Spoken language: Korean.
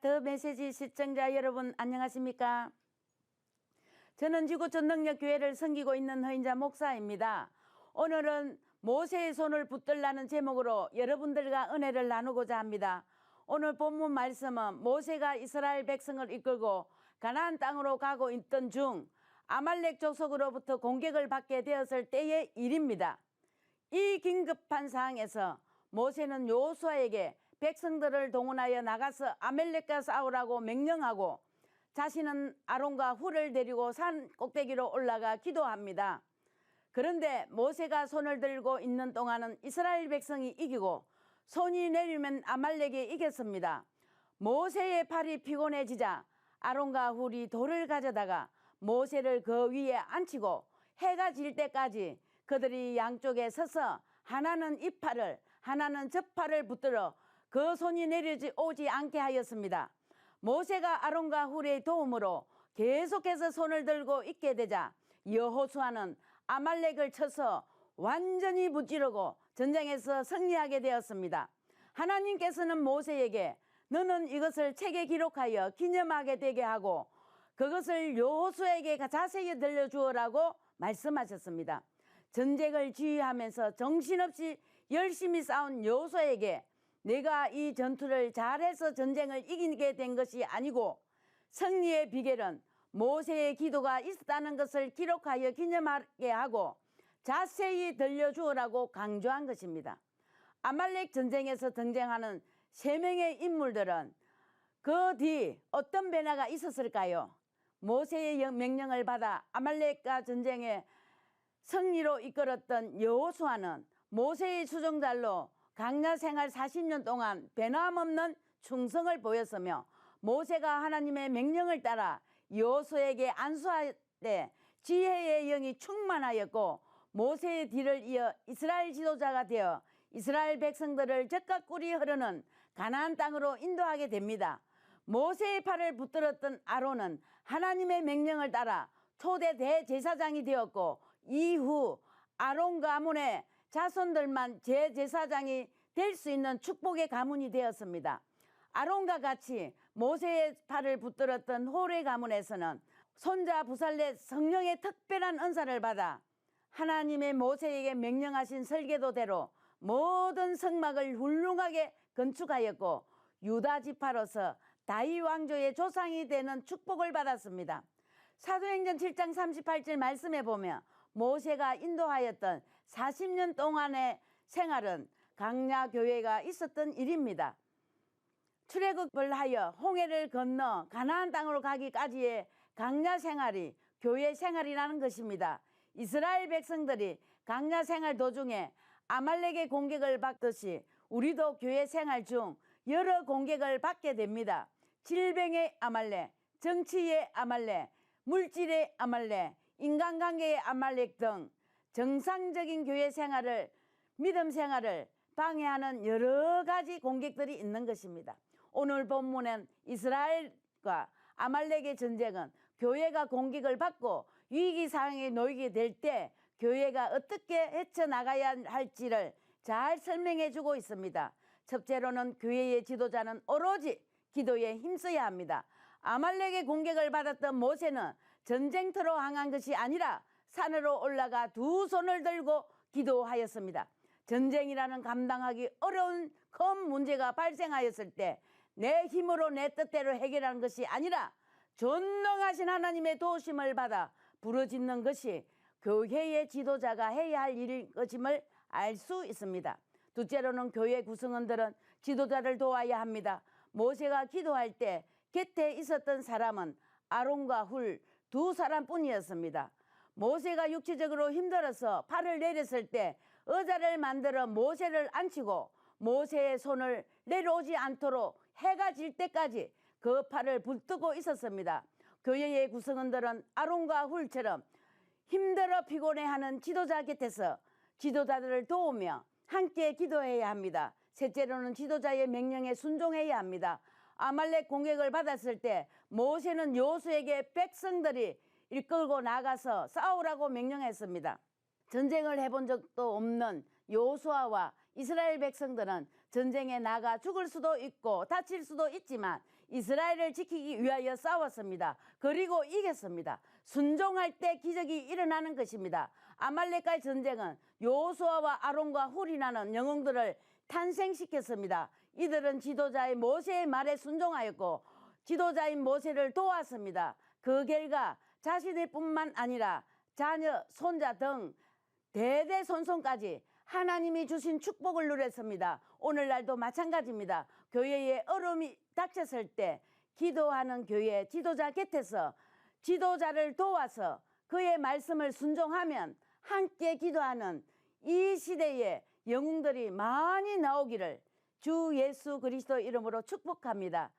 더 메시지 시청자 여러분 안녕하십니까? 저는 지구 전능력 교회를 섬기고 있는 허인자 목사입니다. 오늘은 모세의 손을 붙들라는 제목으로 여러분들과 은혜를 나누고자 합니다. 오늘 본문 말씀은 모세가 이스라엘 백성을 이끌고 가나안 땅으로 가고 있던 중 아말렉 족속으로부터 공격을 받게 되었을 때의 일입니다. 이 긴급한 상황에서 모세는 여호수아에게 백성들을 동원하여 나가서 아말렉과 싸우라고 명령하고 자신은 아론과 훌을 데리고 산 꼭대기로 올라가 기도합니다. 그런데 모세가 손을 들고 있는 동안은 이스라엘 백성이 이기고 손이 내리면 아말렉이 이겼습니다. 모세의 팔이 피곤해지자 아론과 훌이 돌을 가져다가 모세를 그 위에 앉히고 해가 질 때까지 그들이 양쪽에 서서 하나는 이 팔을 하나는 저 팔을 붙들어 그 손이 내려오지 않게 하였습니다. 모세가 아론과 훌의 도움으로 계속해서 손을 들고 있게 되자 여호수아는 아말렉을 쳐서 완전히 무찌르고 전쟁에서 승리하게 되었습니다. 하나님께서는 모세에게 너는 이것을 책에 기록하여 기념하게 되게 하고 그것을 여호수아에게 자세히 들려주어라고 말씀하셨습니다. 전쟁을 지휘하면서 정신없이 열심히 싸운 여호수아에게 내가 이 전투를 잘해서 전쟁을 이기게 된 것이 아니고 승리의 비결은 모세의 기도가 있었다는 것을 기록하여 기념하게 하고 자세히 들려주어라고 강조한 것입니다. 아말렉 전쟁에서 등장하는 3명의 인물들은 그 뒤 어떤 변화가 있었을까요? 모세의 명령을 받아 아말렉과 전쟁에 승리로 이끌었던 여호수아는 모세의 수종자로 광야 생활 40년 동안 변함없는 충성을 보였으며 모세가 하나님의 명령을 따라 여호수아에게 안수할 때 지혜의 영이 충만하였고 모세의 뒤를 이어 이스라엘 지도자가 되어 이스라엘 백성들을 젖과 꿀이 흐르는 가나안 땅으로 인도하게 됩니다. 모세의 팔을 붙들었던 아론은 하나님의 명령을 따라 초대 대제사장이 되었고 이후 아론 가문의 자손들만 제제사장이 될 수 있는 축복의 가문이 되었습니다. 아론과 같이 모세의 팔을 붙들었던 홀의 가문에서는 손자 부살렛 성령의 특별한 은사를 받아 하나님의 모세에게 명령하신 설계도대로 모든 성막을 훌륭하게 건축하였고 유다 지파로서 다윗 왕조의 조상이 되는 축복을 받았습니다. 사도행전 7장 38절 말씀에 보면 모세가 인도하였던 40년 동안의 생활은 광야 교회가 있었던 일입니다. 출애굽을 하여 홍해를 건너 가나안 땅으로 가기까지의 광야 생활이 교회 생활이라는 것입니다. 이스라엘 백성들이 광야 생활 도중에 아말렉의 공격을 받듯이 우리도 교회 생활 중 여러 공격을 받게 됩니다. 질병의 아말렉, 정치의 아말렉, 물질의 아말렉, 인간관계의 아말렉 등 정상적인 교회 생활을 믿음 생활을 방해하는 여러 가지 공격들이 있는 것입니다. 오늘 본문엔 이스라엘과 아말렉의 전쟁은 교회가 공격을 받고 위기 상황에 놓이게 될 때 교회가 어떻게 헤쳐나가야 할지를 잘 설명해 주고 있습니다. 첫째로는 교회의 지도자는 오로지 기도에 힘써야 합니다. 아말렉의 공격을 받았던 모세는 전쟁터로 향한 것이 아니라 산으로 올라가 두 손을 들고 기도하였습니다. 전쟁이라는 감당하기 어려운 큰 문제가 발생하였을 때 내 힘으로 내 뜻대로 해결하는 것이 아니라 전능하신 하나님의 도우심을 받아 부르짖는 것이 교회의 지도자가 해야 할 일인 것임을 알 수 있습니다. 둘째로는 교회 구성원들은 지도자를 도와야 합니다. 모세가 기도할 때 곁에 있었던 사람은 아론과 훌 두 사람뿐이었습니다. 모세가 육체적으로 힘들어서 팔을 내렸을 때 의자를 만들어 모세를 앉히고 모세의 손을 내려오지 않도록 해가 질 때까지 그 팔을 붙들고 있었습니다. 교회의 구성원들은 아론과 훌처럼 힘들어 피곤해하는 지도자 곁에서 지도자들을 도우며 함께 기도해야 합니다. 셋째로는 지도자의 명령에 순종해야 합니다. 아말렉 공격을 받았을 때 모세는 여호수아에게 백성들이 이끌고 나가서 싸우라고 명령했습니다. 전쟁을 해본 적도 없는 여호수아와 이스라엘 백성들은 전쟁에 나가 죽을 수도 있고 다칠 수도 있지만 이스라엘을 지키기 위하여 싸웠습니다. 그리고 이겼습니다. 순종할 때 기적이 일어나는 것입니다. 아말렉과의 전쟁은 여호수아와 아론과 훌이라는 영웅들을 탄생시켰습니다. 이들은 지도자의 모세의 말에 순종하였고 지도자인 모세를 도왔습니다. 그 결과 자신의 뿐만 아니라 자녀, 손자 등 대대손손까지 하나님이 주신 축복을 누렸습니다. 오늘날도 마찬가지입니다. 교회에 어려움이 닥쳤을 때 기도하는 교회 지도자 곁에서 지도자를 도와서 그의 말씀을 순종하면 함께 기도하는 이 시대에 영웅들이 많이 나오기를 주 예수 그리스도 이름으로 축복합니다.